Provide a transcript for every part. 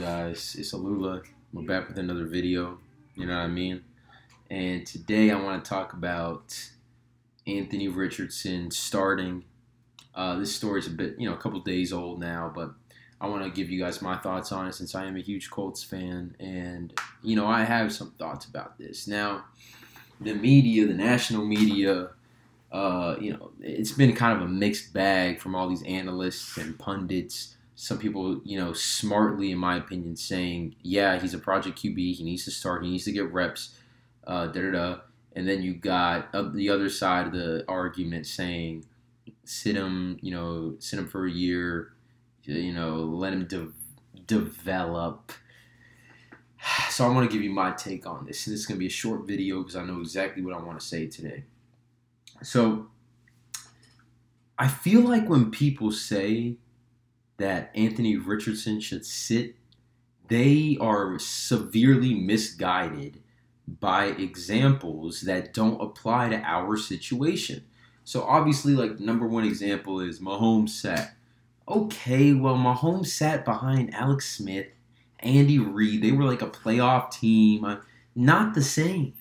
guys? It's Alula. We're back with another video. You know what I mean? And today I want to talk about Anthony Richardson starting. This story's a couple days old now, but I want to give you guys my thoughts on it since I am a huge Colts fan. And, I have some thoughts about this. Now, the media, the national media, it's been kind of a mixed bag from all these analysts and pundits. Some people, smartly, in my opinion, saying, yeah, he's a project QB. He needs to start. He needs to get reps, And then you got the other side of the argument saying, sit him for a year, let him develop. So I want to give you my take on this. And this is going to be a short video because I know exactly what I want to say today. So I feel like when people say that Anthony Richardson should sit, they are severely misguided by examples that don't apply to our situation. So obviously, like, the number one example is Mahomes sat. Okay, well, Mahomes sat behind Alex Smith, Andy Reid. They were like a playoff team. Not the same.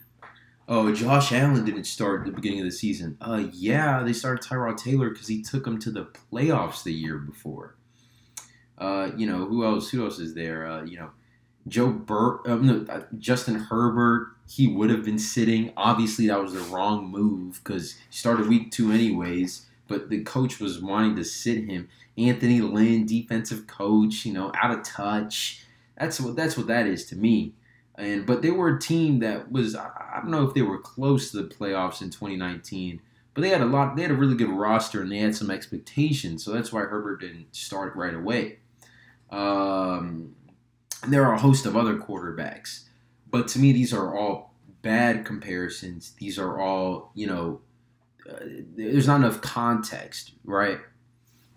Oh, Josh Allen didn't start at the beginning of the season. Yeah, they started Tyrod Taylor because he took them to the playoffs the year before. Who else is there? Justin Herbert, he would have been sitting. Obviously, that was the wrong move because he started week 2 anyways, but the coach was wanting to sit him. Anthony Lynn, defensive coach, out of touch. That's what that is to me. But they were a team that was, I don't know if they were close to the playoffs in 2019, but they had a really good roster and they had some expectations. So that's why Herbert didn't start right away. There are a host of other quarterbacks, but to me, these are all bad comparisons. These are all, there's not enough context, right?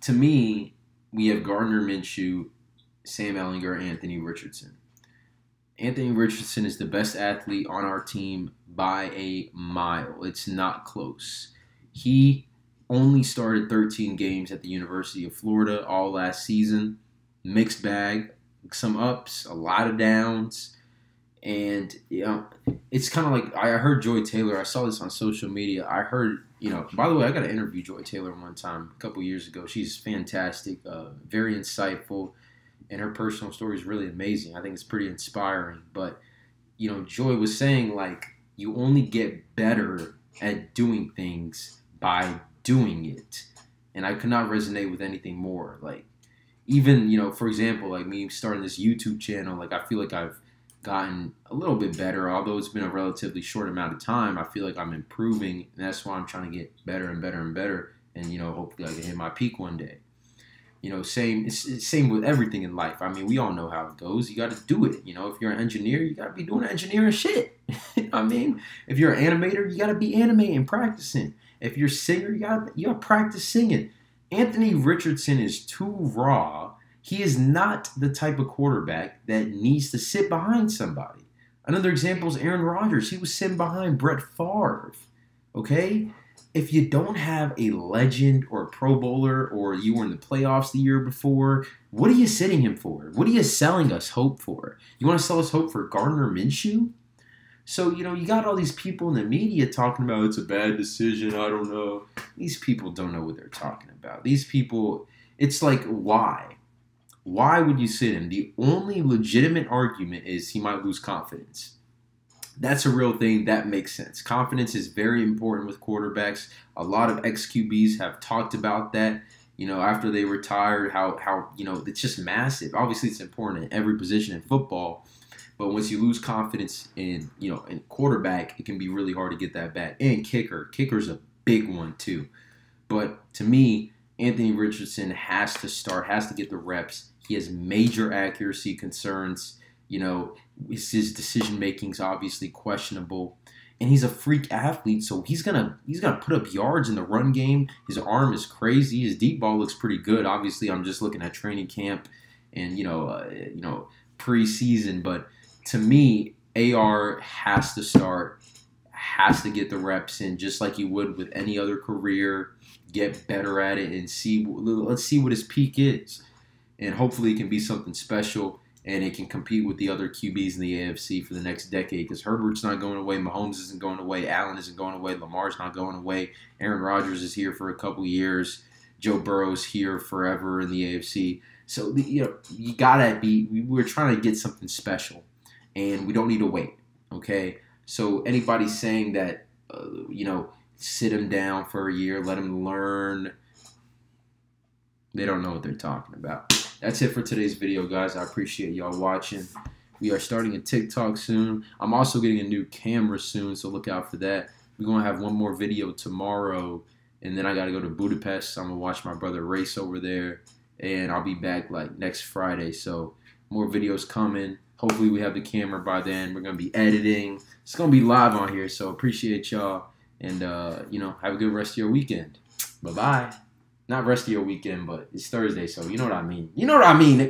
To me, we have Gardner Minshew, Sam Ehlinger, Anthony Richardson. Anthony Richardson is the best athlete on our team by a mile. It's not close. He only started 13 games at the University of Florida all last season. Mixed bag, some ups, a lot of downs. And, it's kind of like I heard Joy Taylor. I saw this on social media. I heard, by the way, I got to interview Joy Taylor one time a couple years ago. She's fantastic, very insightful. And her personal story is really amazing. I think it's pretty inspiring. But, Joy was saying, like, you only get better at doing things by doing it. And I could not resonate with anything more. Like, even, for example, like me starting this YouTube channel, like, I feel like I've gotten a little bit better. Although it's been a relatively short amount of time, I feel like I'm improving. And that's why I'm trying to get better and better and better. And, hopefully I can hit my peak one day. Same with everything in life. I mean, we all know how it goes. You got to do it. If you're an engineer, you got to be doing engineering shit. If you're an animator, you got to be animating, practicing. If you're a singer, you got to practice singing. Anthony Richardson is too raw. He is not the type of quarterback that needs to sit behind somebody. Another example is Aaron Rodgers. He was sitting behind Brett Favre. Okay? If you don't have a legend or a Pro Bowler or you were in the playoffs the year before, what are you sitting him for? What are you selling us hope for? You want to sell us hope for Gardner Minshew? So, you got all these people in the media talking about it's a bad decision, I don't know. These people don't know what they're talking about. These people, it's like, why? Why would you sit him? The only legitimate argument is he might lose confidence. That's a real thing. That makes sense. Confidence is very important with quarterbacks. A lot of ex-QBs have talked about that, after they retired, how it's just massive. Obviously, it's important in every position in football. But once you lose confidence in quarterback, it can be really hard to get that back. And kicker. Kicker's a big one too. But to me, Anthony Richardson has to start, has to get the reps. He has major accuracy concerns. His decision making is obviously questionable. And he's a freak athlete, so he's gonna put up yards in the run game. His arm is crazy. His deep ball looks pretty good. Obviously, I'm just looking at training camp and preseason, but to me, AR has to start, has to get the reps in, just like you would with any other career. Get better at it and let's see what his peak is, and hopefully it can be something special. and it can compete with the other QBs in the AFC for the next decade. Because Herbert's not going away, Mahomes isn't going away, Allen isn't going away, Lamar's not going away, Aaron Rodgers is here for a couple years, Joe Burrow's here forever in the AFC. So you gotta be. We're trying to get something special, and we don't need to wait. Okay, so anybody saying that, sit him down for a year, let him learn, they don't know what they're talking about. That's it for today's video, guys. I appreciate y'all watching. We are starting a TikTok soon. I'm also getting a new camera soon, so look out for that. We're going to have one more video tomorrow, and then I got to go to Budapest. I'm going to watch my brother race over there, and I'll be back like next Friday. So more videos coming. Hopefully we have the camera by then. We're going to be editing. It's going to be live on here, so appreciate y'all. And, have a good rest of your weekend. Bye-bye. Not rest of your weekend, but it's Thursday, so you know what I mean. You know what I mean.